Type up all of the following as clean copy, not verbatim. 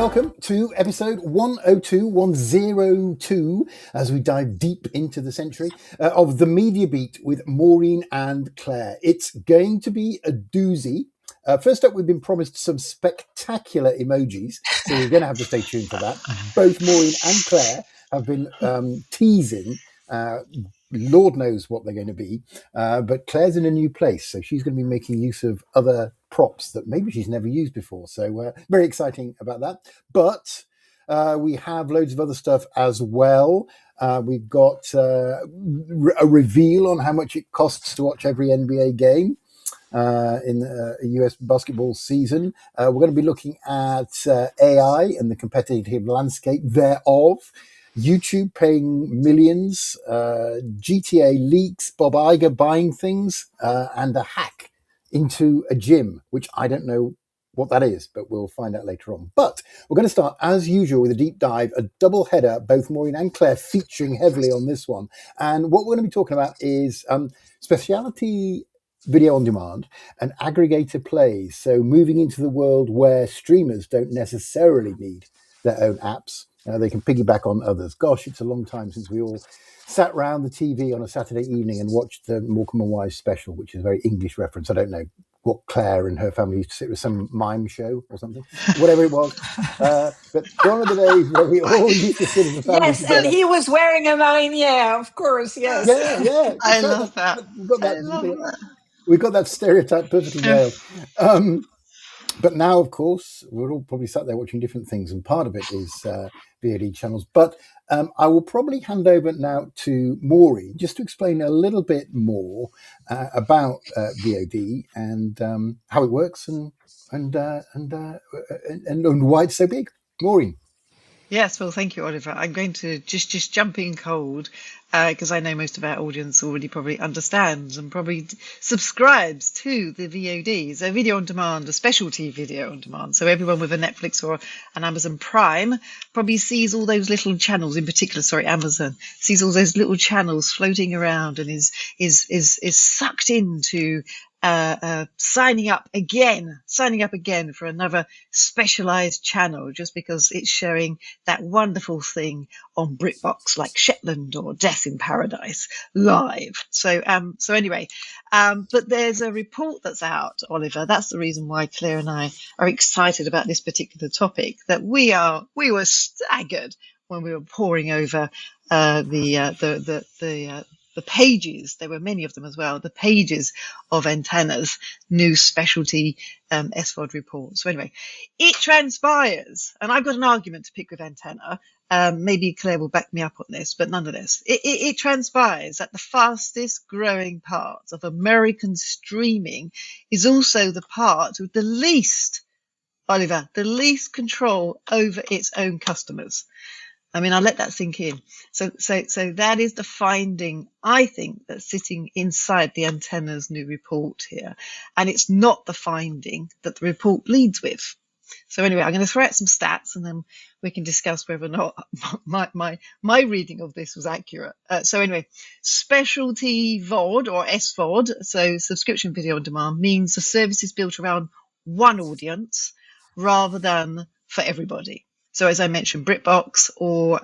welcome to episode 102, as we dive deep into the century of The Media Beat with Maureen and Claire. It's going to be a doozy. First up, we've been promised some spectacular emojis, so you're going to have to stay tuned for that. Both Maureen and Claire have been teasing. Lord knows what they're going to be, but Claire's in a new place, so she's going to be making use of other props that maybe she's never used before. So very exciting about that. But we have loads of other stuff as well. We've got a reveal on how much it costs to watch every NBA game in the US basketball season. We're going to be looking at AI and the competitive landscape thereof. YouTube paying millions, GTA leaks, Bob Iger buying things, and a hack into a gym, which I don't know what that is, but we'll find out later on. But we're going to start, as usual, with a deep dive, a double header, both Maureen and Claire featuring heavily on this one. And what we're going to be talking about is specialty video on demand and aggregator plays. So moving into the world where streamers don't necessarily need their own apps. They can piggyback on others. Gosh, it's a long time since we all sat round the TV on a Saturday evening and watched the Morecambe and Wise special, which is a very English reference. I don't know what Claire and her family used to sit with, some mime show or something, whatever it was. But gone are the days where we all used to sit as a family yes, together. and he was wearing a mime, yeah, of course, yes. Yeah. I love that. We've got that stereotype perfectly nailed. But now, of course, we're all probably sat there watching different things, and part of it is VOD channels. But I will probably hand over now to Maureen just to explain a little bit more about VOD and how it works and why it's so big. Maureen. Yes, well, thank you, Oliver. I'm going to just jump in cold because I know most of our audience already probably understands and probably subscribes to the VOD, so video on demand, a specialty video on demand. So everyone with a Netflix or an Amazon Prime probably sees all those little channels, in particular, Amazon sees all those little channels floating around and is sucked into signing up again for another specialized channel just because it's showing that wonderful thing on BritBox like Shetland or Death in Paradise live. So anyway, but there's a report that's out, Oliver. That's the reason why Claire and I are excited about this particular topic, that we were staggered when we were poring over the pages, there were many of them as well, the pages of Antenna's new specialty SVOD report. So anyway, it transpires, and I've got an argument to pick with Antenna. Maybe Claire will back me up on this, but nonetheless, it transpires that the fastest growing part of American streaming is also the part with the least, Oliver, the least control over its own customers. I mean, I'll let that sink in. So that is the finding, I think, that's sitting inside the Antenna's new report here. And it's not the finding that the report leads with. So anyway, I'm going to throw out some stats and then we can discuss whether or not my reading of this was accurate. So anyway, specialty VOD or SVOD, so subscription video on demand, means the service is built around one audience rather than for everybody. So as I mentioned, BritBox or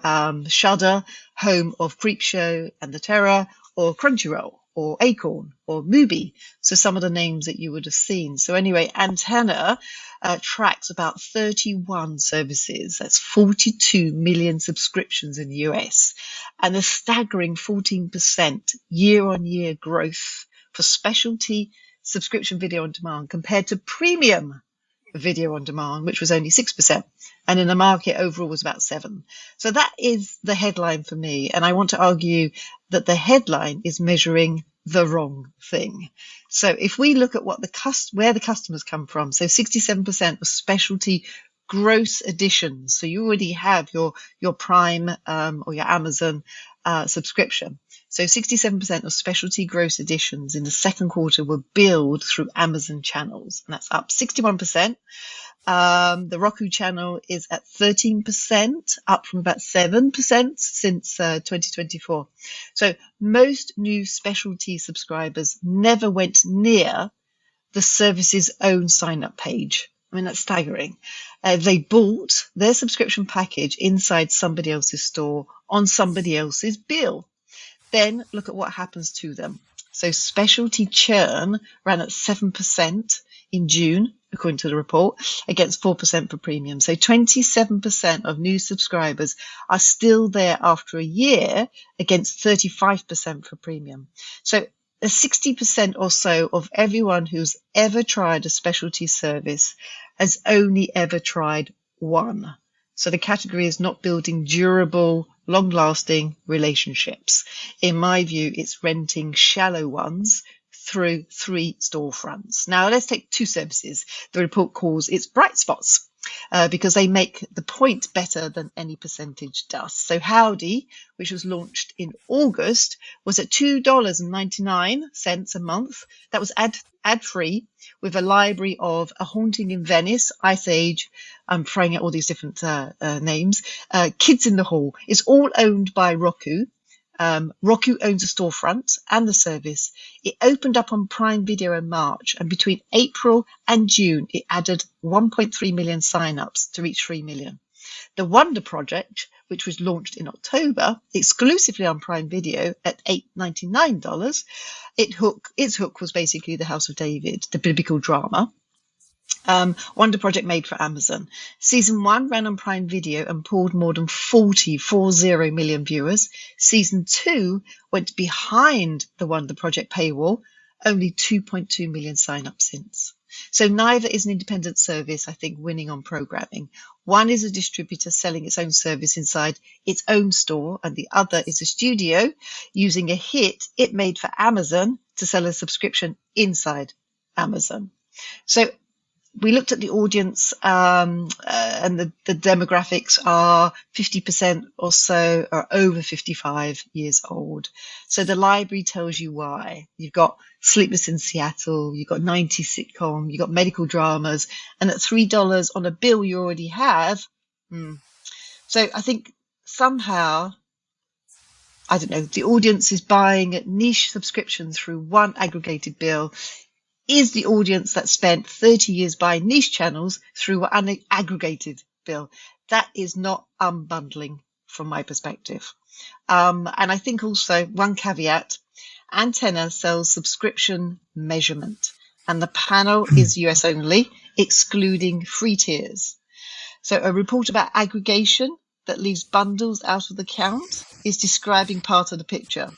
Shudder, home of Creepshow and The Terror, or Crunchyroll, or Acorn, or Mubi. So some of the names that you would have seen. So anyway, Antenna tracks about 31 services. That's 42 million subscriptions in the US. And a staggering 14% year-on-year growth for specialty subscription video on demand compared to premium video on demand, which was only 6%, and in the market overall was about 7%. So that is the headline for me, and I want to argue that the headline is measuring the wrong thing. So if we look at what where the customers come from, so 67% was specialty gross additions. So you already have your Prime or your Amazon subscription. So 67% of specialty gross additions in the second quarter were billed through Amazon channels, and that's up 61%. The Roku channel is at 13%, up from about 7% since 2024. So most new specialty subscribers never went near the service's own sign-up page. I mean, that's staggering. They bought their subscription package inside somebody else's store on somebody else's bill. Then look at what happens to them. So specialty churn ran at 7% in June, according to the report, against 4% for premium. So 27% of new subscribers are still there after a year against 35% for premium. So 60% or so of everyone who's ever tried a specialty service has only ever tried one. So the category is not building durable, long-lasting relationships. In my view, it's renting shallow ones through 3 storefronts. Now, let's take 2 services the report calls its bright spots, because they make the point better than any percentage does. So Howdy, which was launched in August, was at $2.99 a month. That was ad-free, with a library of A Haunting in Venice, Ice Age, I'm throwing out all these different names, Kids in the Hall. It's all owned by Roku. Roku owns a storefront and the service. It opened up on Prime Video in March, and between April and June, it added 1.3 million signups to reach 3 million. The Wonder Project, which was launched in October, exclusively on Prime Video at $8.99, its hook was basically The House of David, the biblical drama. Wonder Project made for Amazon. Season 1 ran on Prime Video and pulled more than 40 million viewers. Season 2 went behind the Wonder Project paywall, only 2.2 million sign-ups since. So neither is an independent service, I think, winning on programming. One is a distributor selling its own service inside its own store, and the other is a studio using a hit it made for Amazon to sell a subscription inside Amazon. So we looked at the audience, and the demographics are 50% or so are over 55 years old. So the library tells you why. You've got Sleepless in Seattle, you've got 90s sitcom, you've got medical dramas, and at $3 on a bill you already have. So I think somehow, I don't know, the audience is buying niche subscriptions through one aggregated bill. Is the audience that spent 30 years buying niche channels through an aggregated bill? That is not unbundling from my perspective. And I think also one caveat, Antenna sells subscription measurement, and the panel is US only, excluding free tiers. So a report about aggregation that leaves bundles out of the count is describing part of the picture.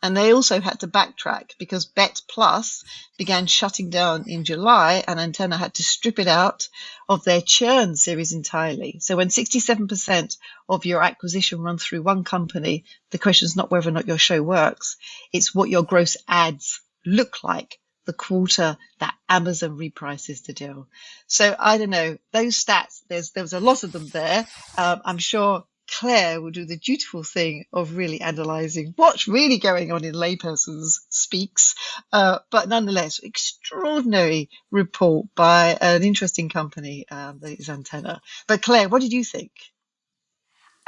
And they also had to backtrack because Bet Plus began shutting down in July, and Antenna had to strip it out of their churn series entirely. So when 67% of your acquisition runs through one company, the question is not whether or not your show works. It's what your gross ads look like the quarter that Amazon reprices the deal. So I don't know, those stats, there was a lot of them there. I'm sure Claire will do the dutiful thing of really analysing what's really going on in layperson's speaks. But nonetheless, extraordinary report by an interesting company that is Antenna. But Claire, what did you think?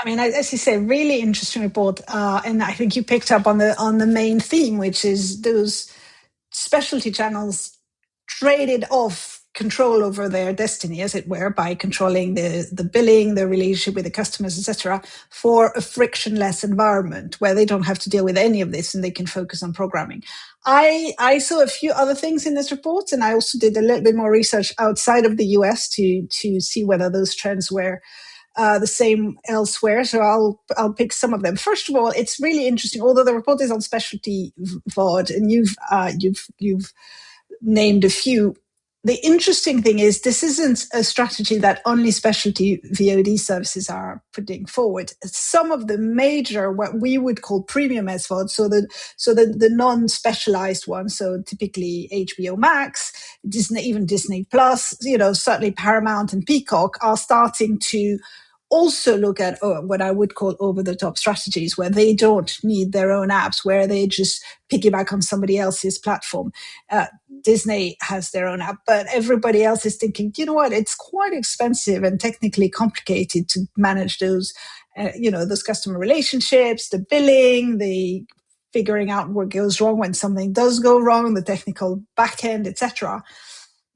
I mean, as you say, really interesting report. And I think you picked up on the main theme, which is those specialty channels traded off control over their destiny, as it were, by controlling the billing, the relationship with the customers, etc., for a frictionless environment where they don't have to deal with any of this and they can focus on programming. I saw a few other things in this report, and I also did a little bit more research outside of the US to see whether those trends were the same elsewhere. So I'll pick some of them. First of all, it's really interesting. Although the report is on specialty VOD, and you've named a few. The interesting thing is this isn't a strategy that only specialty VOD services are putting forward. Some of the major, what we would call premium SVOD, so the non-specialized ones, so typically HBO Max, Disney, even Disney Plus, certainly Paramount and Peacock are starting to also look at what I would call over-the-top strategies where they don't need their own apps, where they just piggyback on somebody else's platform. Disney has their own app, but everybody else is thinking, you know what, it's quite expensive and technically complicated to manage those, those customer relationships, the billing, the figuring out what goes wrong when something does go wrong, the technical back end, etc.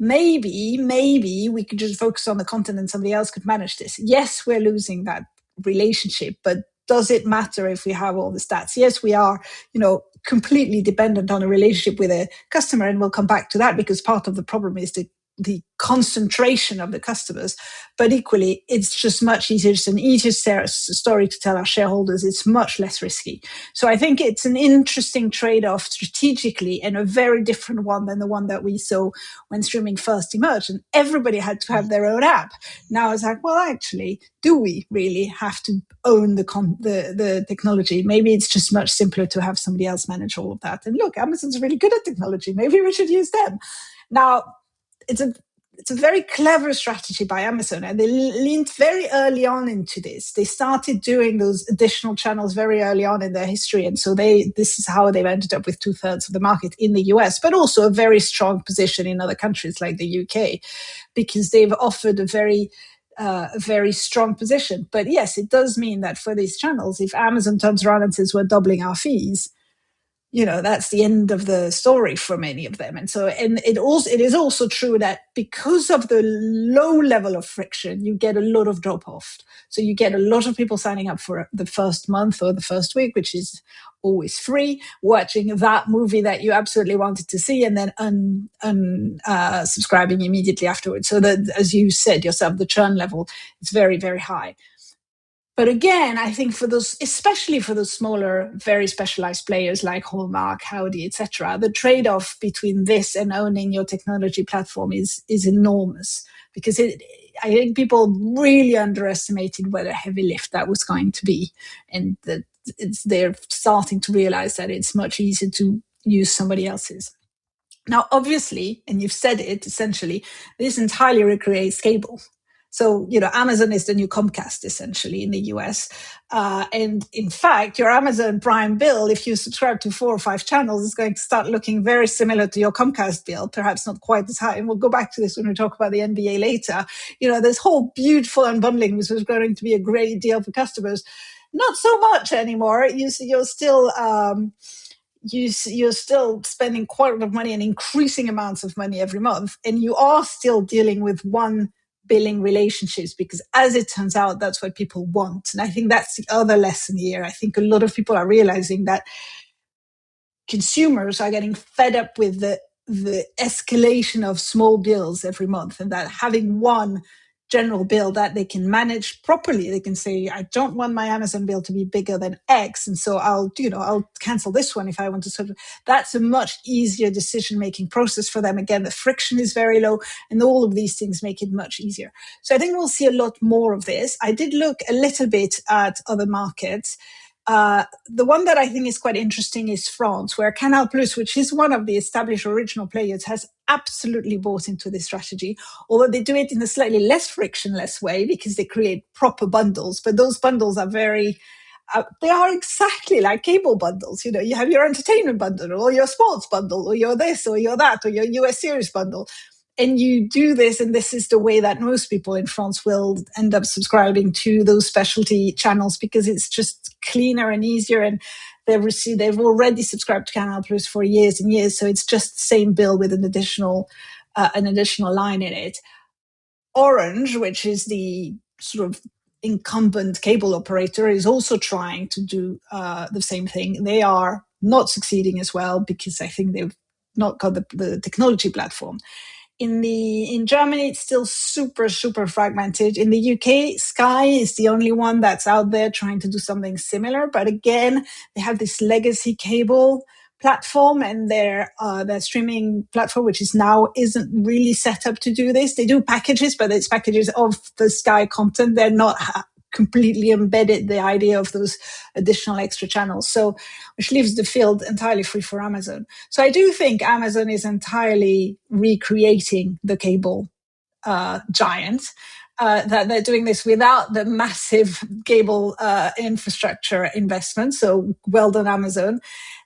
maybe we could just focus on the content and somebody else could manage this. Yes, we're losing that relationship, but does it matter if we have all the stats? Yes, we are, completely dependent on a relationship with a customer, and we'll come back to that because part of the problem is the concentration of the customers. But equally, it's just much easier. It's an easier story to tell our shareholders. It's much less risky. So I think it's an interesting trade-off strategically, and a very different one than the one that we saw when streaming first emerged, and everybody had to have their own app. Now it's like, well, actually, do we really have to own the technology? Maybe it's just much simpler to have somebody else manage all of that. And look, Amazon's really good at technology. Maybe we should use them. Now, it's a very clever strategy by Amazon, and they leaned very early on into this. They started doing those additional channels very early on in their history, and so this is how they've ended up with 2/3 of the market in the US, but also a very strong position in other countries like the UK, because they've offered a very strong position. But yes, it does mean that for these channels, if Amazon turns around and says we're doubling our fees, that's the end of the story for many of them. And so, it is also true that because of the low level of friction, you get a lot of drop off. So you get a lot of people signing up for the first month or the first week, which is always free, watching that movie that you absolutely wanted to see, and then subscribing immediately afterwards. So that, as you said yourself, the churn level is very, very high. But again, I think especially for those smaller, very specialized players like Hallmark, Howdy, etc., the trade-off between this and owning your technology platform is enormous, because I think people really underestimated what a heavy lift that was going to be, and that they're starting to realize that it's much easier to use somebody else's. Now, obviously, and you've said it, essentially, this entirely recreates cable. So, Amazon is the new Comcast, essentially, in the US. And in fact, your Amazon Prime bill, if you subscribe to 4 or 5 channels, is going to start looking very similar to your Comcast bill, perhaps not quite as high. And we'll go back to this when we talk about the NBA later. this whole beautiful unbundling, which was going to be a great deal for customers. Not so much anymore. You're still... you're still spending quite a lot of money and increasing amounts of money every month. And you are still dealing with one billing relationships, because as it turns out, that's what people want. And I think that's the other lesson here. I think a lot of people are realizing that consumers are getting fed up with the escalation of small bills every month, and that having one general bill that they can manage properly, they can say, I don't want my Amazon bill to be bigger than X, and so I'll cancel this one if I want to. That's a much easier decision-making process for them. Again, the friction is very low, and all of these things make it much easier. So I think we'll see a lot more of this. I did look a little bit at other markets. The one that I think is quite interesting is France, where Canal+, which is one of the established original players, has absolutely bought into this strategy, although they do it in a slightly less frictionless way, because they create proper bundles. But those bundles are they are exactly like cable bundles. You have your entertainment bundle, or your sports bundle, or your this, or your that, or your US series bundle. And you do this, and this is the way that most people in France will end up subscribing to those specialty channels, because it's just cleaner and easier. And they've already subscribed to Canal+ for years and years, so it's just the same bill with an additional line in it. Orange, which is the sort of incumbent cable operator, is also trying to do the same thing. They are not succeeding as well, because I think they've not got the technology platform. In Germany, it's still super, super fragmented. In the UK, Sky is the only one that's out there trying to do something similar. But again, they have this legacy cable platform, and their streaming platform, which isn't really set up to do this. They do packages, but it's packages of the Sky content. They're not completely embedded the idea of those additional extra channels. So, which leaves the field entirely free for Amazon. So I do think Amazon is entirely recreating the cable giant. That they're doing this without the massive cable infrastructure investment. So well done, Amazon.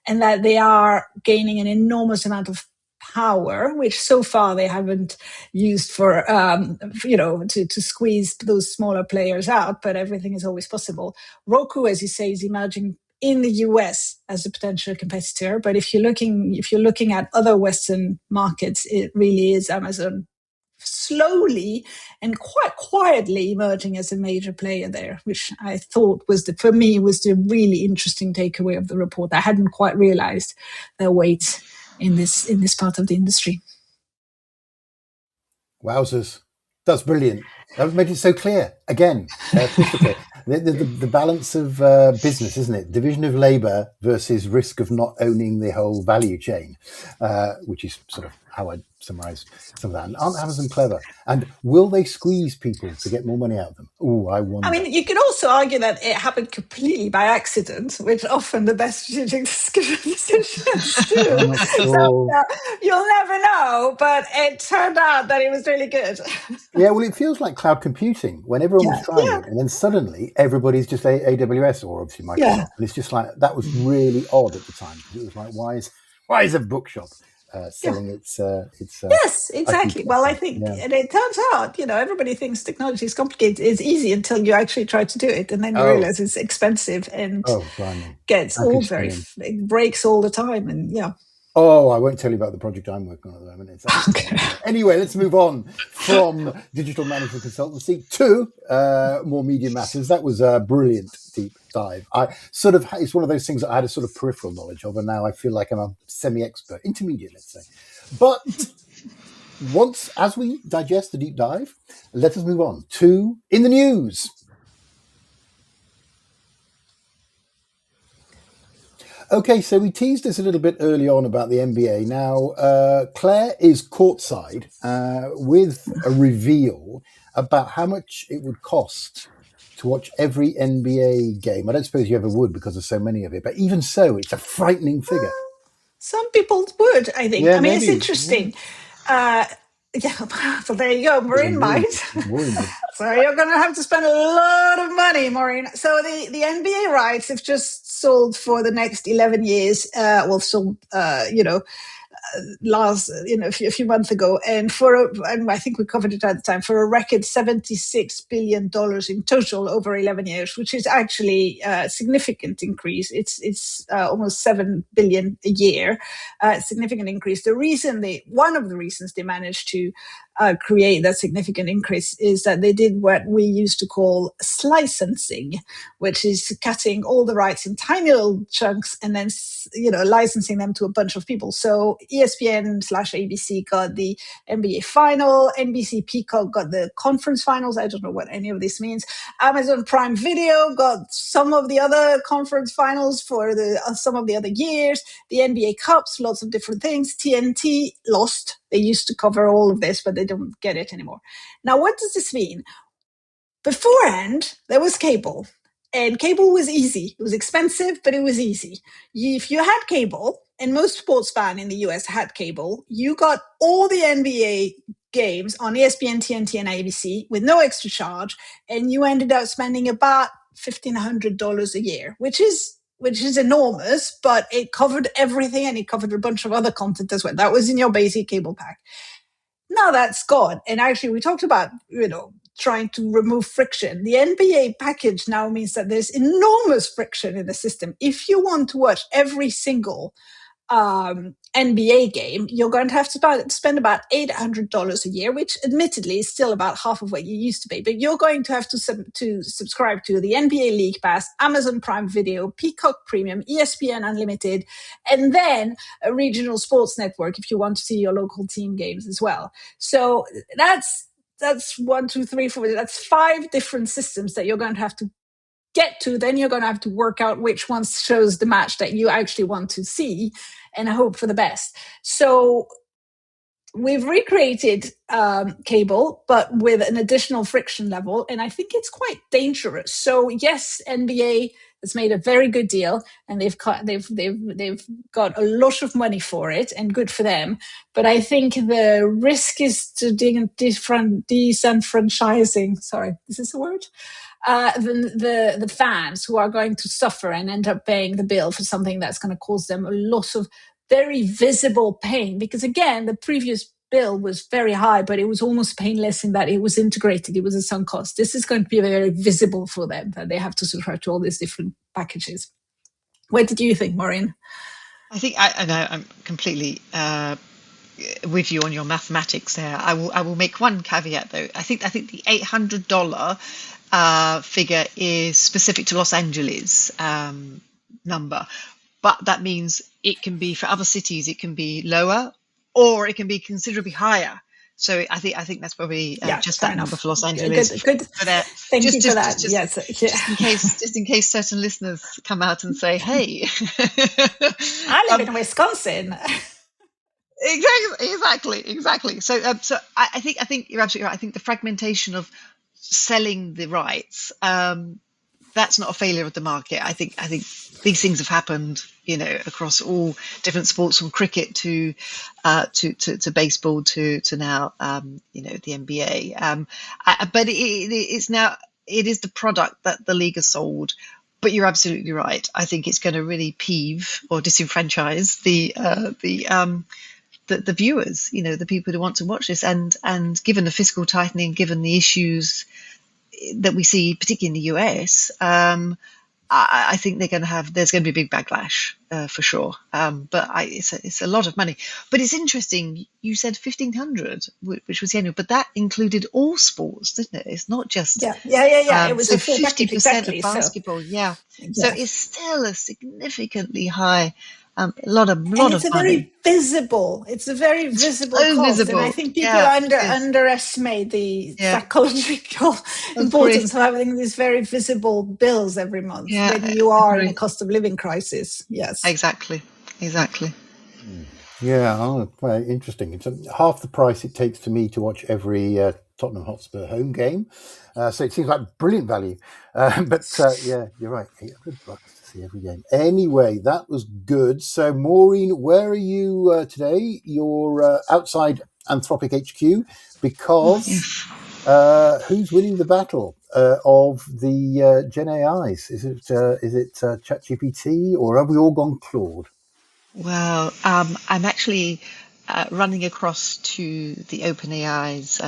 And that they are gaining an enormous amount of power, which so far they haven't used for, to squeeze those smaller players out, but everything is always possible. Roku, as you say, is emerging in the US as a potential competitor. But if you're looking at other Western markets, it really is Amazon slowly and quite quietly emerging as a major player there, which I thought for me was the really interesting takeaway of the report. I hadn't quite realized their weight in this part of the industry. Wowzers. That's brilliant. That made it so clear. Again, crystal clear. The balance of business, isn't it? Division of labour versus risk of not owning the whole value chain, which is sort of how I summarise some of that. And aren't Amazon clever? And will they squeeze people to get more money out of them? Oh, I wonder. I mean, you could also argue that it happened completely by accident, which often the best strategic decisions do. I'm not sure. So, you'll never know, but it turned out that it was really good. Yeah, well, it feels like cloud computing when everyone was trying it, and then suddenly everybody's just AWS or obviously Microsoft. Yeah. And it's just like, that was really odd at the time. It was like, why is a bookshop selling its yes, exactly. IP Well, I content? think, and it turns out, everybody thinks technology is complicated. It's easy until you actually try to do it, and then you realize it's expensive and gets it breaks all the time, and Oh, I won't tell you about the project I'm working on at the moment. It's okay. Anyway, let's move on from digital management consultancy to more media matters. That was a brilliant deep dive. It's one of those things that I had a sort of peripheral knowledge of, and now I feel like I'm a semi-expert, intermediate, let's say. But as we digest the deep dive, let us move on to In the News. Okay, so we teased this a little bit early on about the NBA. Now, Claire is courtside with a reveal about how much it would cost to watch every NBA game. I don't suppose you ever would because there's so many of it, but even so, it's a frightening figure. Some people would, I think. Yeah, I mean, maybe. it's interesting. So there you go, Maureen might. So you're going to have to spend a lot of money, Maureen. So the NBA rights have just sold for the next 11 years. A few months ago, and I think we covered it at the time, for a record $76 billion in total over 11 years, which is actually a significant increase. It's almost $7 billion a year, significant increase. One of the reasons they managed to create that significant increase is that they did what we used to call licensing, which is cutting all the rights in tiny little chunks and then licensing them to a bunch of people. So ESPN/ABC got the NBA final, NBC Peacock got the conference finals. I don't know what any of this means. Amazon Prime Video got some of the other conference finals for some of the other years. The NBA Cups, lots of different things. TNT lost. They used to cover all of this, but they don't get it anymore. Now, what does this mean? Beforehand, there was cable, and cable was easy. It was expensive, but it was easy. If you had cable, and most sports fans in the US had cable, you got all the NBA games on ESPN, TNT, and ABC with no extra charge, and you ended up spending about $1,500 a year, which is enormous, but it covered everything, and it covered a bunch of other content as well. That was in your basic cable pack. Now that's gone. And actually, we talked about, trying to remove friction. The NBA package now means that there's enormous friction in the system. If you want to watch every single NBA game, you're going to have to spend about $800 a year, which admittedly is still about half of what you used to pay. But you're going to have to subscribe to the NBA League Pass, Amazon Prime Video, Peacock Premium, ESPN Unlimited, and then a regional sports network if you want to see your local team games as well. So that's 1, 2, 3, 4. That's 5 different systems that you're going to have to get to. Then you're going to have to work out which one shows the match that you actually want to see and hope for the best. So we've recreated cable, but with an additional friction level, and I think it's quite dangerous. So yes, NBA has made a very good deal, and they've got a lot of money for it, and good for them. But I think the risk is to disenfranchising. Sorry, is this a word? The fans who are going to suffer and end up paying the bill for something that's going to cause them a lot of very visible pain. Because again, the previous bill was very high, but it was almost painless in that it was integrated. It was a sunk cost. This is going to be very visible for them, that they have to subscribe to all these different packages. What did you think, Maureen? I think I know I'm completely with you on your mathematics there. I will make one caveat though. I think the $800 figure is specific to Los Angeles number, but that means it can be for other cities. It can be lower, or it can be considerably higher. So I think that's probably just that number for Los Angeles. Good. Thank you for that. Yes. Just in case certain listeners come out and say, "Hey, I live in Wisconsin." Exactly. So I think you're absolutely right. I think the fragmentation of selling the rights, that's not a failure of the market. I think these things have happened, across all different sports, from cricket to baseball to now, the NBA. But it's now, it is the product that the league has sold. But you're absolutely right. I think it's going to really peeve or disenfranchise the viewers, the people who want to watch this, and given the fiscal tightening, given the issues that we see, particularly in the US, I think there's going to be a big backlash for sure. But it's a lot of money. But it's interesting. You said 1,500, which was the annual, but that included all sports, didn't it? It's not just It was so a full 50% exactly, of basketball. So it's still a significantly high. A lot of money. Very visible. It's a very visible cost, visible. And I think people underestimate the psychological importance of having these very visible bills every month when you are in a cost of living crisis. Yes, exactly. Yeah, very interesting. It's half the price it takes to me to watch every Tottenham Hotspur home game. So it seems like brilliant value. But you're right. $800 to see every game. Anyway, that was good. So Maureen, where are you today? You're outside Anthropic HQ because who's winning the battle of the Gen AIs? Is it ChatGPT, or have we all gone Claude? Well, I'm actually running across to the OpenAI's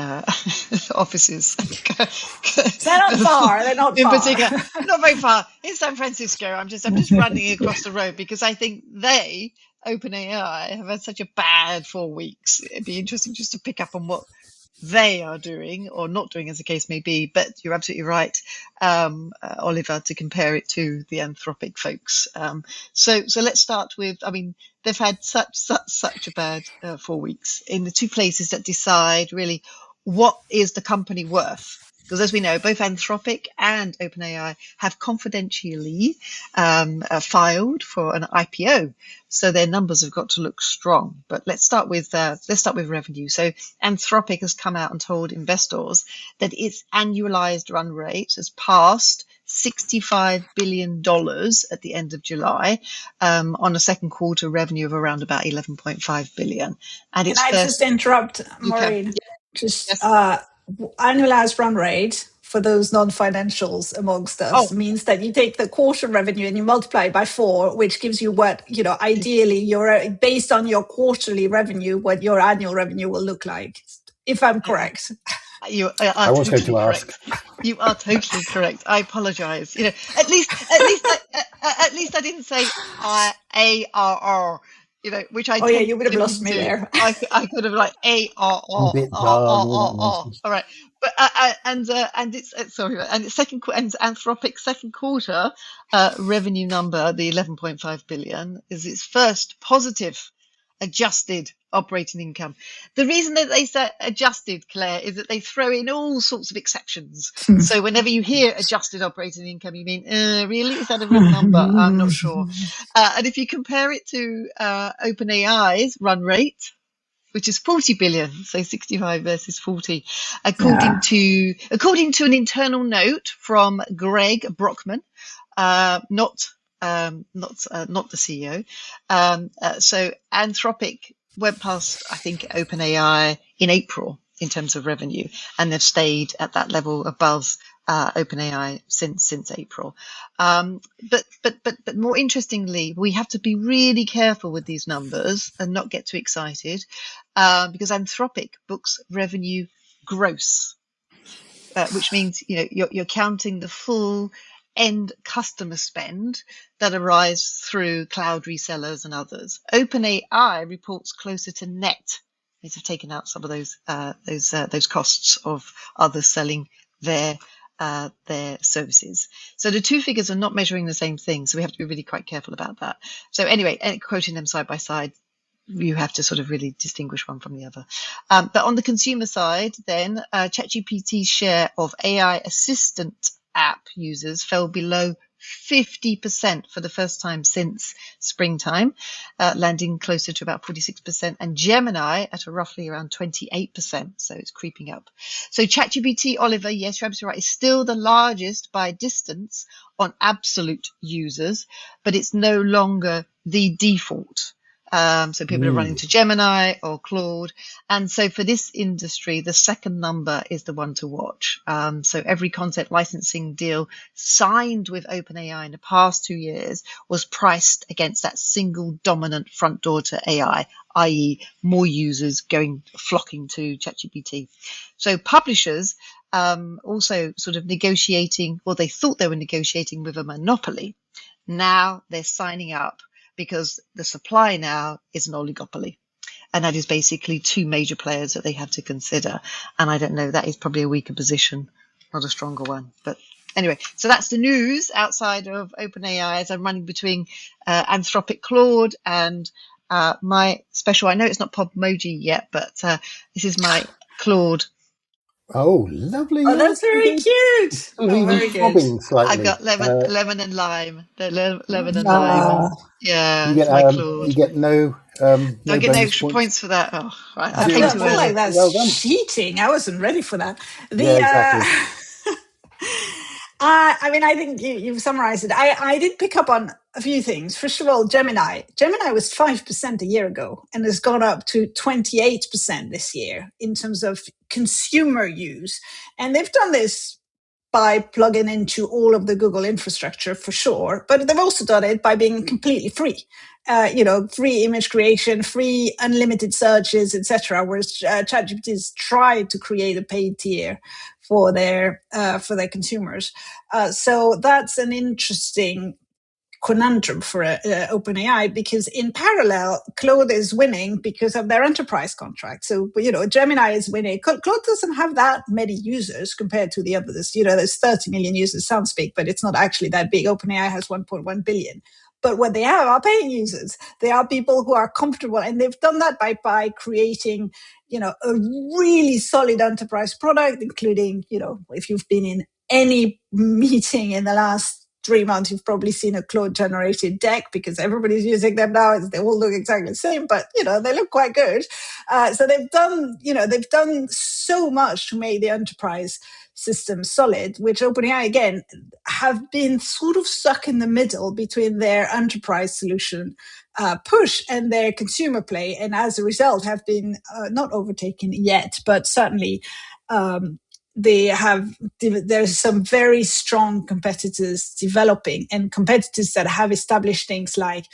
offices. They're not far. They're not in far. particular, not very far. In San Francisco, I'm just running across the road because I think OpenAI, have had such a bad 4 weeks. It'd be interesting just to pick up on what they are doing or not doing, as the case may be. But you're absolutely right, Oliver, to compare it to the Anthropic folks. So let's start with, they've had such a bad 4 weeks in the two places that decide really what is the company worth. Because as we know, both Anthropic and OpenAI have confidentially filed for an IPO, so their numbers have got to look strong. But let's start with revenue. So Anthropic has come out and told investors that its annualized run rate has passed $65 billion at the end of July, on a second quarter revenue of around about 11.5 billion. And Can I just interrupt, Maureen? Annualized run rate for those non-financials amongst us means that you take the quarter revenue and you multiply it by 4, which gives you what, ideally you're based on your quarterly revenue, what your annual revenue will look like, if I'm correct. I was going to ask. You are totally correct. I apologize. At least I didn't say ARR. Which I you would have lost me there. I could have like ARR. All right, but and it's sorry, and it's Anthropic's second quarter revenue number, the 11.5 billion, is its first positive adjusted operating income. The reason that they say adjusted, Claire, is that they throw in all sorts of exceptions. So whenever you hear adjusted operating income, you mean, really? Is that a real number? I'm not sure. And if you compare it to OpenAI's run rate, which is 40 billion, so 65 versus 40, according to an internal note from Greg Brockman, not the CEO. So Anthropic went past, I think, OpenAI in April in terms of revenue, and they've stayed at that level above OpenAI since April. But more interestingly, we have to be really careful with these numbers and not get too excited, because Anthropic books revenue gross, which means you're counting the full end customer spend that arise through cloud resellers and others. OpenAI reports closer to net. These have taken out some of those costs of others selling their services. So the two figures are not measuring the same thing. So we have to be really quite careful about that. So anyway, quoting them side by side, you have to sort of really distinguish one from the other. But on the consumer side, then ChatGPT's share of AI assistant app users fell below 50% for the first time since springtime, landing closer to about 46%, and Gemini at a roughly around 28%. So it's creeping up. So ChatGPT, Oliver, yes, you're absolutely right, is still the largest by distance on absolute users, but it's no longer the default. So people are running to Gemini or Claude. And so for this industry, the second number is the one to watch. So every content licensing deal signed with OpenAI in the past 2 years was priced against that single dominant front door to AI, i.e. more users flocking to ChatGPT. So publishers also sort of negotiating, well, they thought they were negotiating with a monopoly. Now they're signing up because the supply now is an oligopoly. And that is basically two major players that they have to consider. And I don't know, that is probably a weaker position, not a stronger one. But anyway, so that's the news outside of OpenAI as I'm running between Anthropic Claude and my special, I know it's not Podmoji yet, but this is my Claude. Oh, lovely. Oh, that's very cute. Oh, very good. I've got lemon and lime. The lemon and lime. Yeah, it's my Claude. You get no I get no extra points for that. Oh, right. I feel like that's cheating. I wasn't ready for that. Exactly. I mean, I think you've summarized it. I did pick up on a few things. First of all, Gemini. Gemini was 5% a year ago and has gone up to 28% this year in terms of consumer use. And they've done this by plugging into all of the Google infrastructure for sure, but they've also done it by being completely free. Free image creation, free unlimited searches, etc. Whereas ChatGPT has tried to create a paid tier for their consumers. So that's an interesting conundrum for OpenAI, because in parallel, Claude is winning because of their enterprise contract. So, Gemini is winning. Claude doesn't have that many users compared to the others. There's 30 million users, sounds big, but it's not actually that big. OpenAI has 1.1 billion. But what they have are paying users. They are people who are comfortable, and they've done that by creating, a really solid enterprise product, including, if you've been in any meeting in the last 3 months, you've probably seen a Claude generated deck because everybody's using them now. They all look exactly the same, but they look quite good. So they've done so much to make the enterprise system solid, which OpenAI again have been sort of stuck in the middle between their enterprise solution push and their consumer play, and as a result have been not overtaken yet, but certainly there's some very strong competitors developing, and competitors that have established things like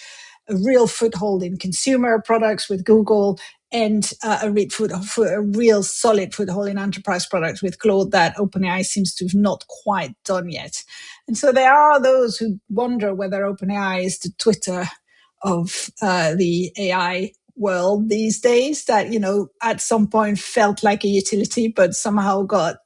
a real foothold in consumer products with Google, and a real solid foothold in enterprise products with Claude that OpenAI seems to have not quite done yet. And so there are those who wonder whether OpenAI is the Twitter of the AI world these days, that, at some point felt like a utility, but somehow got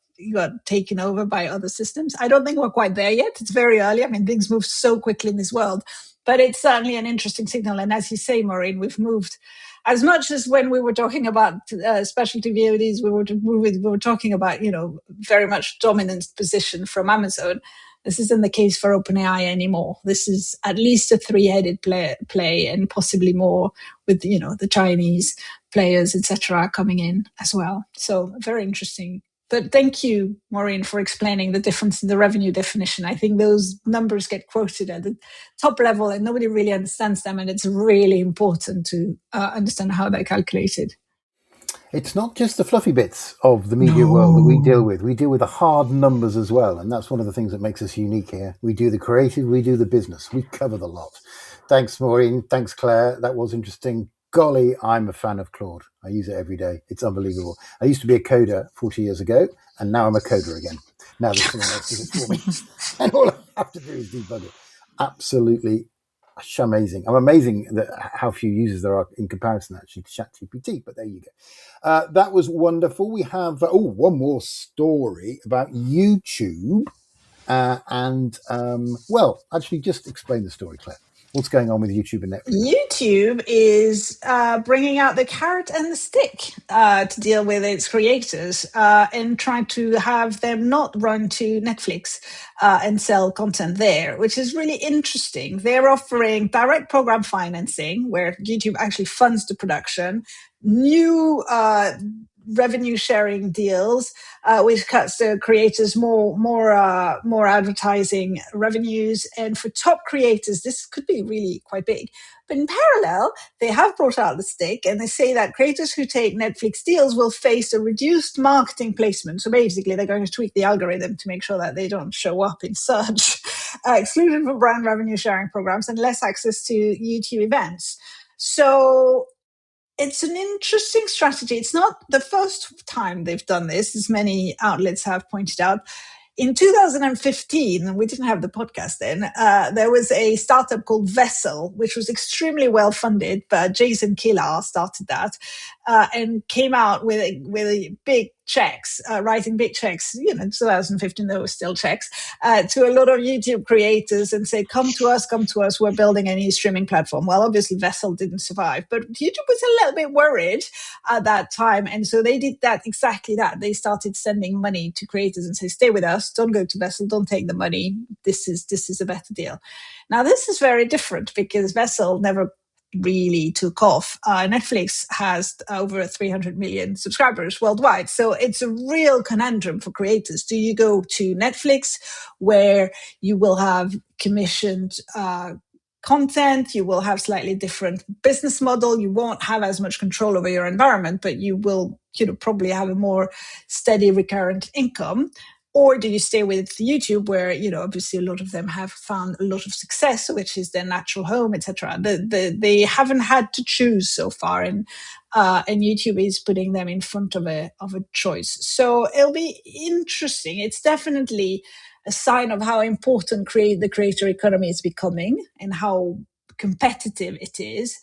taken over by other systems. I don't think we're quite there yet. It's very early. I mean, things move so quickly in this world, but it's certainly an interesting signal. And as you say, Maureen, we've moved as much as when we were talking about specialty VODs, we were talking about, very much dominant position from Amazon. This isn't the case for OpenAI anymore. This is at least a three-headed play, and possibly more with, the Chinese players, etc., coming in as well. So very interesting. But thank you, Maureen, for explaining the difference in the revenue definition. I think those numbers get quoted at the top level and nobody really understands them. And it's really important to understand how they're calculated. It's not just the fluffy bits of the media world that we deal with. We deal with the hard numbers as well. And that's one of the things that makes us unique here. We do the creative, we do the business. We cover the lot. Thanks, Maureen. Thanks, Claire. That was interesting. golly, I'm a fan of Claude. I use it every day. It's unbelievable. I used to be a coder 40 years ago, and now I'm a coder again. Now there's someone else does it for me, and all I have to do is debug it. Absolutely amazing. I'm amazing that how few users there are in comparison actually to ChatGPT, but there you go. That was wonderful. We have one more story about YouTube. Well, actually, just explain the story, Claire. What's going on with YouTube and Netflix? YouTube is bringing out the carrot and the stick to deal with its creators and trying to have them not run to Netflix and sell content there, which is really interesting. They're offering direct program financing where YouTube actually funds the production, new revenue sharing deals, which cuts the creators more advertising revenues. And for top creators, this could be really quite big. But in parallel, they have brought out the stick, and they say that creators who take Netflix deals will face a reduced marketing placement. So basically, they're going to tweak the algorithm to make sure that they don't show up in search, exclusion from brand revenue sharing programs, and less access to YouTube events. So it's an interesting strategy. It's not the first time they've done this, as many outlets have pointed out. In 2015, we didn't have the podcast then, there was a startup called Vessel, which was extremely well funded, but Jason Kilar started that and came out with big checks, writing big checks. In 2015, there were still checks to a lot of YouTube creators and said, come to us, we're building a new streaming platform. Well, obviously Vessel didn't survive, but YouTube was a little bit worried at that time. And so they did exactly that. They started sending money to creators and say, stay with us, don't go to Vessel, don't take the money. This is a better deal. Now, this is very different because Vessel never really took off. Netflix has over 300 million subscribers worldwide. So it's a real conundrum for creators. Do you go to Netflix where you will have commissioned content, you will have slightly different business model, you won't have as much control over your environment, but you will probably have a more steady recurrent income? Or do you stay with YouTube where, obviously a lot of them have found a lot of success, which is their natural home, etc. They haven't had to choose so far, and YouTube is putting them in front of a choice. So it'll be interesting. It's definitely a sign of how important the creator economy is becoming and how competitive it is.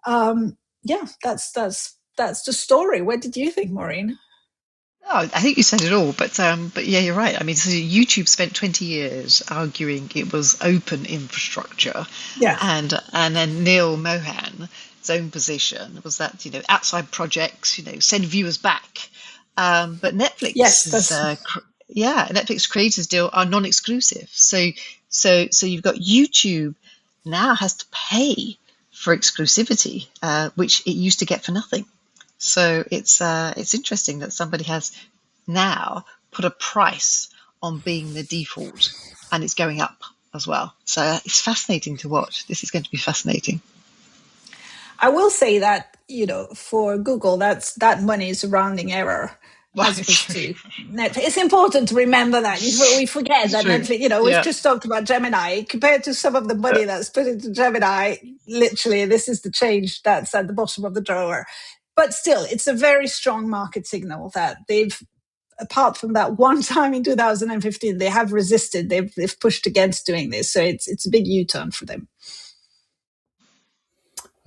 That's the story. What did you think, Maureen? Oh, I think you said it all, but yeah, you're right. I mean, so YouTube spent 20 years arguing it was open infrastructure, Yeah. and then Neil Mohan's own position was that outside projects send viewers back, but Yes, Netflix creators deal are non-exclusive. So you've got YouTube now has to pay for exclusivity, which it used to get for nothing. So it's interesting that somebody has now put a price on being the default, and it's going up as well. So it's fascinating to watch. This is going to be fascinating. I will say that, for Google, that money is a rounding error as opposed to Netflix. It's important to remember that. We forget that Netflix, we've just talked about Gemini. Compared to some of the money that's put into Gemini, literally, this is the change that's at the bottom of the drawer. But still, it's a very strong market signal that apart from that one time in 2015, they have resisted. They've pushed against doing this. So it's a big U-turn for them.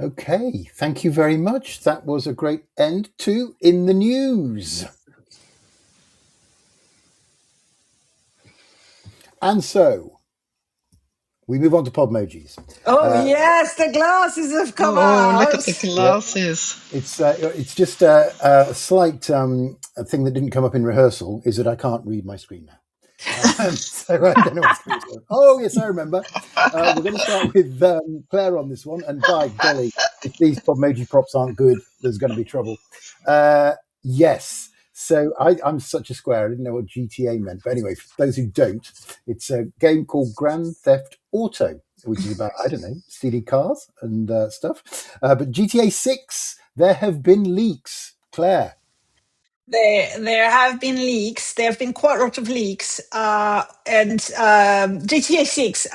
Okay, thank you very much. That was a great end to In the News. And so we move on to Podmojis. Oh yes, the glasses have come out. Look at the glasses. Yep. It's just a slight thing that didn't come up in rehearsal is that I can't read my screen now. So I don't know what's going on. Oh yes, I remember. We're going to start with Claire on this one, and by golly, if these Podmoji props aren't good, there's going to be trouble. Yes. So I'm such a square. I didn't know what GTA meant. But anyway, for those who don't, it's a game called Grand Theft Auto, which is about, I don't know, stealing cars and stuff. But GTA 6, there have been leaks. Claire. There have been leaks. There have been quite a lot of leaks. And GTA 6,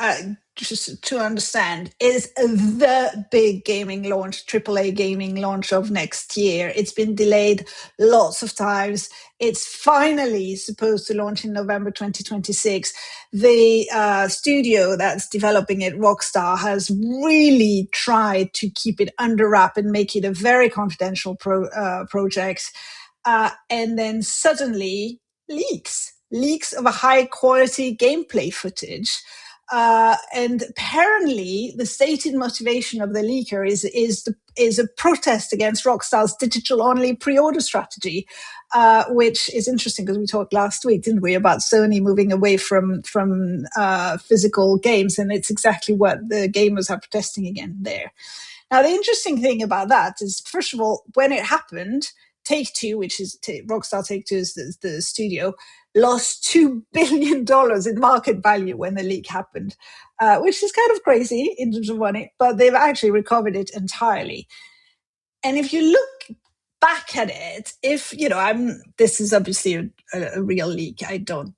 just to understand, is the big gaming launch, AAA gaming launch of next year. It's been delayed lots of times. It's finally supposed to launch in November 2026. The studio that's developing it, Rockstar, has really tried to keep it under wrap and make it a very confidential project. And then suddenly leaks of a high quality gameplay footage. And apparently the stated motivation of the leaker is a protest against Rockstar's digital only pre-order strategy, which is interesting because we talked last week, didn't we, about Sony moving away from physical games, and it's exactly what the gamers are protesting against there. Now, the interesting thing about that is, first of all, when it happened, Take-Two, which is Rockstar Take-Two is the studio, lost $2 billion in market value when the leak happened, which is kind of crazy in terms of money, but they've actually recovered it entirely. And if you look back at it, this is obviously a real leak. I don't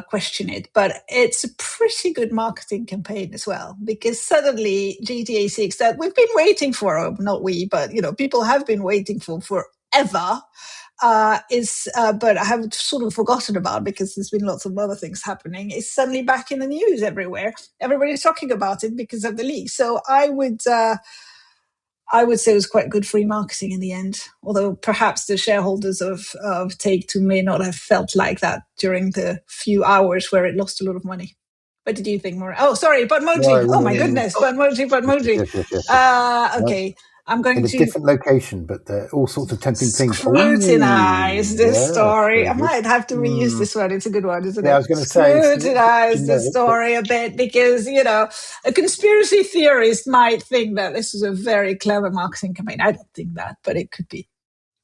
question it, but it's a pretty good marketing campaign as well, because suddenly GTA 6 that we've been waiting for, not we, but people have been waiting for forever, but I have sort of forgotten about because there's been lots of other things happening. It's suddenly back in the news everywhere. Everybody's talking about it because of the leak. So I would say it was quite good free marketing in the end, although perhaps the shareholders of Take-Two may not have felt like that during the few hours where it lost a lot of money. What did you think, Maura? Oh, sorry, Podmojis. Oh, my goodness, Podmojis. Okay. I'm going in a to different location, but all sorts of tempting things. Scrutinize this story. I very good. might have to reuse this one. It's a good one, isn't it? I was going to say scrutinize the story a bit because, a conspiracy theorist might think that this is a very clever marketing campaign. I don't think that, but it could be.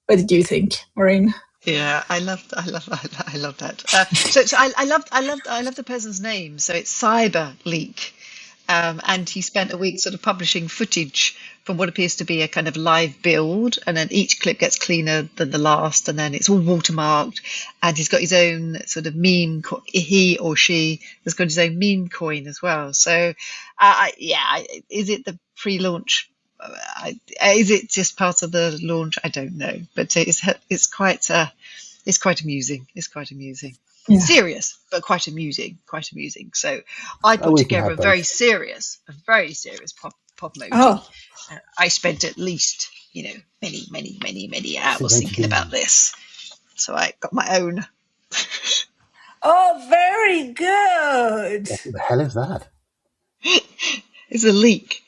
What did you think, Maureen? Yeah, I love that. So I love the person's name. So it's Cyber Leak. And he spent a week sort of publishing footage from what appears to be a kind of live build, and then each clip gets cleaner than the last, and then it's all watermarked, and he's got his own sort of meme, he or she has got his own meme coin as well. So is it the pre-launch? Is it just part of the launch? I don't know, but it's quite amusing. It's quite amusing. Yeah. Serious, but quite amusing. So I put together a very serious Podmoji. Oh. I spent at least, many hours thinking about this. So I got my own. Oh, very good. What the hell is that? It's a leak.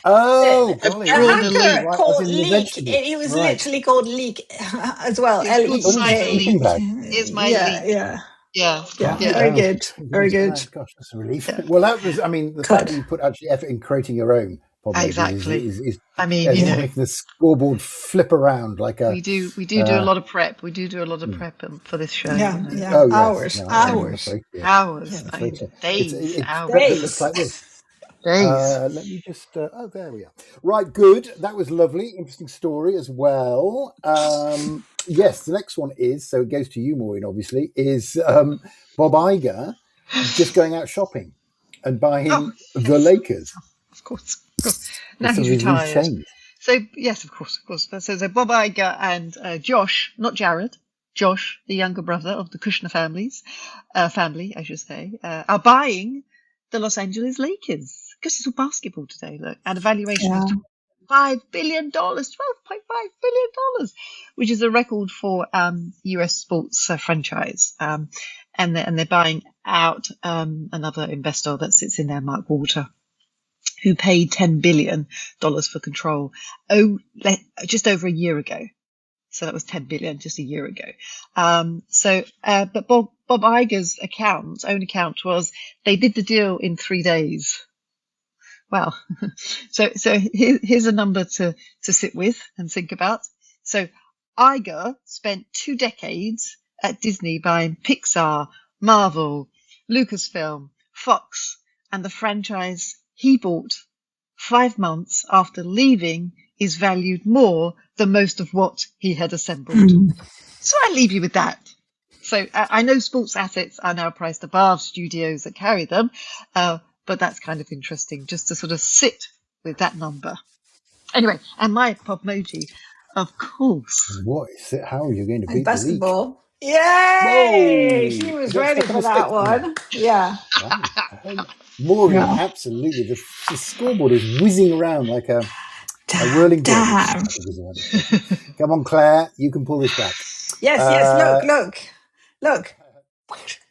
Oh, golly. A hacker called Leak. It was literally called Leak as well. L-E-A. It's my leak. Yeah. Very good. Gosh, that's a relief. Yeah. Well, that was, the fact that you put actually effort in creating your own exactly. is making the scoreboard flip around like a. We do a lot of prep. We do a lot of prep for this show. Yeah, Oh, hours. Yes. Hours. Days. It looks like this. Let me just. There we are. Right, good. That was lovely. Interesting story as well. Yes, the next one is, so it goes to you, Maureen, obviously, is Bob Iger just going out shopping and buying the Lakers. Of course. Now he's retired. So, yes, of course. So Bob Iger and Josh, not Jared, Josh, the younger brother of the Kushner family, I should say, are buying the Los Angeles Lakers. Because it's all basketball today, look, at a valuation of $5 billion, $12.5 billion, which is a record for US sports franchise. And they're buying out another investor that sits in there, Mark Walter, who paid $10 billion for control just over a year ago. So that was $10 billion just a year ago. But Bob Iger's own account was they did the deal in 3 days. Wow. So here's a number to sit with and think about. So Iger spent 2 decades at Disney buying Pixar, Marvel, Lucasfilm, Fox, and the franchise he bought 5 months after leaving is valued more than most of what he had assembled. So I leave you with that. So I know sports assets are now priced above studios that carry them, but that's kind of interesting just to sort of sit with that number. Anyway, and my Podmoji, of course. What is it? How are you going to And beat the leak? basketball. Yay! Whoa! He was Is that ready stuck on for a stick? that one. Yeah. Wow. Maureen, Yeah. absolutely. The scoreboard is whizzing around like a whirling dervish. Damn. Come on, Claire, you can pull this back. Yes. Look.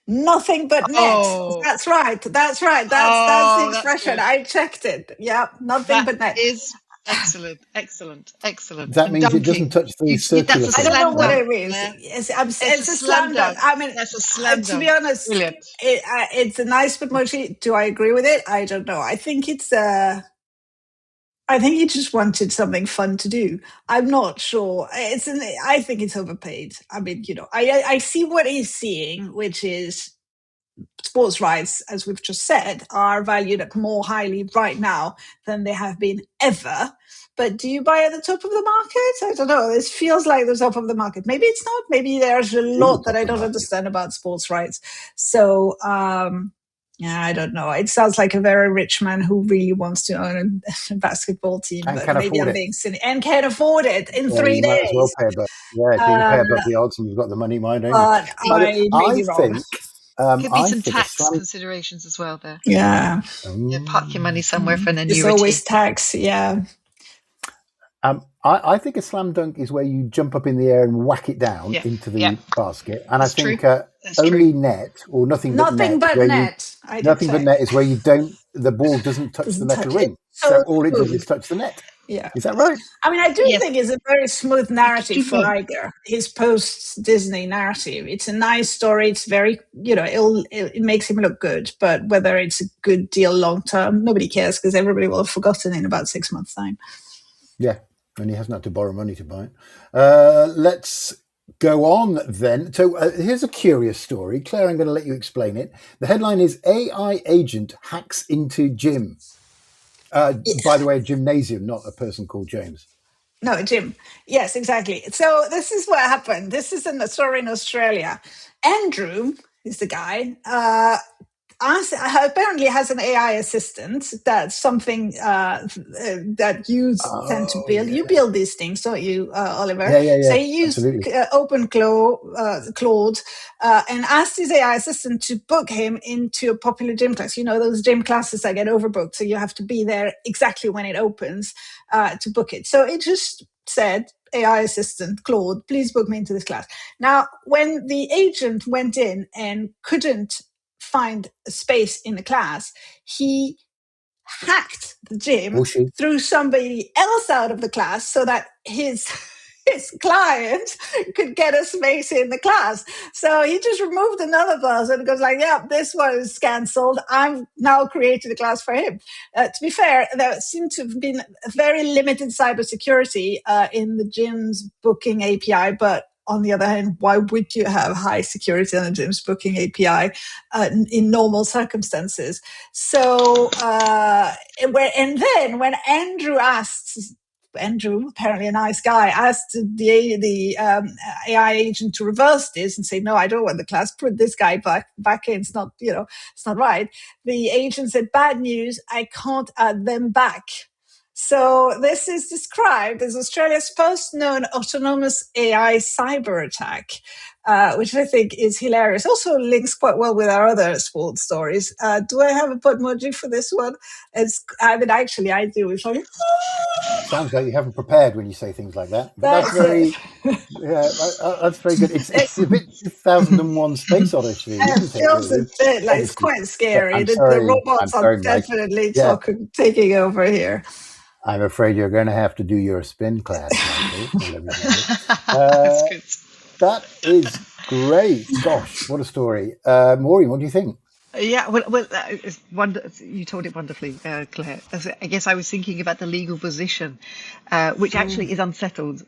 Nothing but net. Oh. That's right. That's the Oh, that's expression. good. I checked it. Yeah, nothing That but net. is excellent. That And means it doesn't dunking. touch the circular That's a I thing. don't know slam what Right? dunk. it means. Claire. It's a slam dunk. I mean, That's a slam to be dunk. honest, Brilliant. it's a nice emoji. Do I agree with it? I don't know. I think I think he just wanted something fun to do. I'm not sure. I think it's overpaid. I mean, I see what he's seeing, which is sports rights, as we've just said, are valued at more highly right now than they have been ever. But do you buy at the top of the market? I don't know. This feels like the top of the market. Maybe it's not. Maybe there's a lot that I don't understand about sports rights. So, yeah, I don't know. It sounds like a very rich man who really wants to own a basketball team, And but can maybe afford I'm it. being cynical and can afford it in 3 You days. might as well pay above. Yeah, if you can pay above the odds and you've got the money, why don't you? But I may be wrong. Could be some tax considerations as well there. Yeah. Park your money somewhere for an annuity. It's always tax, yeah. I think a slam dunk is where you jump up in the air and whack it down into the basket. And That's I think only net or nothing but Nothing net. but net. Nothing but net is where the ball doesn't touch the metal ring. So all it does is touch the net. Yeah. Is that right? I mean, I do think it's a very smooth narrative for Iger, his post-Disney narrative. It's a nice story. It's very, it makes him look good. But whether it's a good deal long-term, nobody cares because everybody will have forgotten in about 6 months' time. Yeah, and he hasn't had to borrow money to buy it. Let's go on then. So here's a curious story. Claire, I'm going to let you explain it. The headline is AI agent hacks into gym. By the way, a gymnasium, not a person called James. No, Jim. Yes, exactly. So this is what happened. This is a story in Australia. Andrew is the guy. Apparently has an AI assistant. That's something that you tend to build. Yeah. You build these things, don't you, Oliver? Yeah. So he used Claude and asked his AI assistant to book him into a popular gym class. You know, those gym classes that get overbooked. So you have to be there exactly when it opens to book it. So it just said, AI assistant, Claude, please book me into this class. Now, when the agent went in and couldn't find a space in the class, he hacked the gym, threw somebody else out of the class so that his client could get a space in the class. So he just removed another person and goes like, yeah, this one is cancelled. I'm now creating a class for him. To be fair, there seemed to have been a very limited cybersecurity in the gym's booking API, but on the other hand, why would you have high security on a gym's booking API in normal circumstances? So, and then when Andrew asked, apparently a nice guy, asked the AI agent to reverse this and say, no, I don't want the class, put this guy back in. It's not, it's not right. The agent said, bad news, I can't add them back. So this is described as Australia's first known autonomous AI cyber attack, which I think is hilarious. Also links quite well with our other sports stories. Do I have a Podmoji for this one? Actually, I do. It's like, sounds like you haven't prepared when you say things like that. But that's very, that's very good. It's a bit 2001 Space Odyssey, isn't it? It feels a bit like it's quite scary. The robots are definitely taking over here. I'm afraid you're going to have to do your spin class, Michael. That's good. That is great. Gosh, what a story. Maureen, what do you think? Yeah, well, you told it wonderfully, Claire. I guess I was thinking about the legal position, which actually is unsettled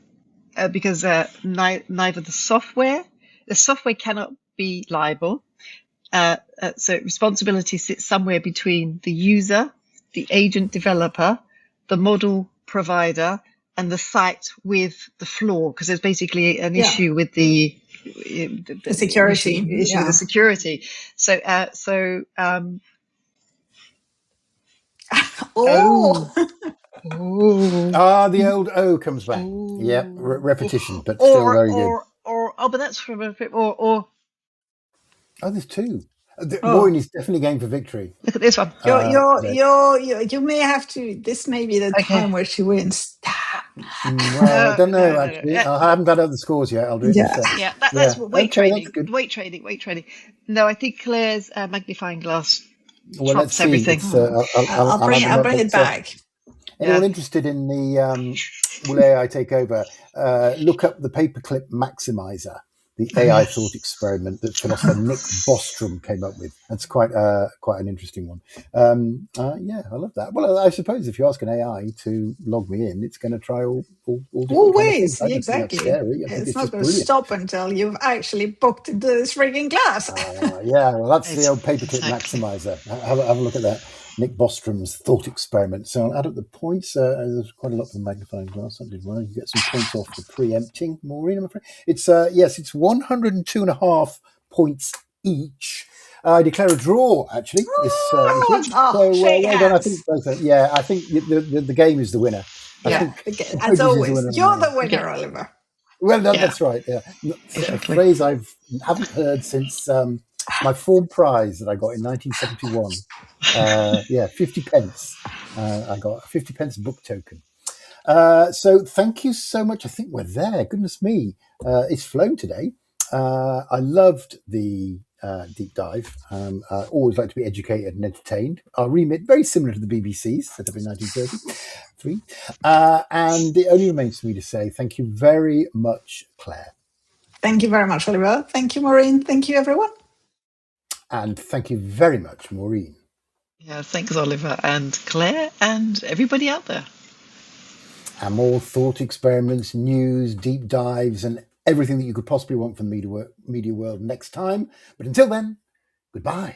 because neither the software cannot be liable. So responsibility sits somewhere between the user, the agent developer, the model provider, and the site with the flaw, because there's basically an issue with the security issue with the security. So Oh, The old O comes back. Yeah, repetition, but still or very good. but that's from or Oh, there's two. oh. Maureen is definitely going for victory. look at this one. You may have to. This may be the Okay. time where she wins. Well, I don't know, No. actually. Yeah. I haven't got out the scores yet. I'll do it in a sec. Yeah, that's weight Okay, training. that's good. Weight training. No, I think Claire's magnifying glass Well, let's trumps see. everything. It's, I'll bring it back. Anyone interested in the will AI take over? Look up the paperclip maximizer, the AI thought experiment that philosopher Nick Bostrom came up with. That's quite an interesting one. Yeah, I love that. Well, I suppose if you ask an AI to log me in, it's going to try all different kind of Always, things. I don't think that's exactly. scary. I think It's it's not just going to brilliant. stop until you've actually booked this frigging class. Yeah, well, that's the old paperclip Exactly. maximizer. Have a look at that. Nick Bostrom's thought experiment. So I'll add up the points. There's quite a lot for the magnifying glass. That did well. You get some points off for preempting, Maureen, I'm afraid. It's 102.5 points each. I declare a draw, actually. This week. So shake well done. I hands. think I think the game is the winner. I think As Podmojis is the always, winner. you're the winner, Oliver. Well, that's right. Yeah, a phrase I haven't heard since my form prize that I got in 1971. 50 pence. I got a 50 pence book token. So thank you so much. I think we're there. Goodness me, it's flown today. I loved the deep dive. I always like to be educated and entertained. Our remit very similar to the BBC's, set up in 1933. And it only remains for me to say thank you very much, Claire. Thank you very much, Oliver. Thank you, Maureen. Thank you, everyone. And thank you very much, Maureen. Yeah, thanks, Oliver and Claire and everybody out there. And more thought experiments, news, deep dives, and everything that you could possibly want from the media world next time. But until then, goodbye.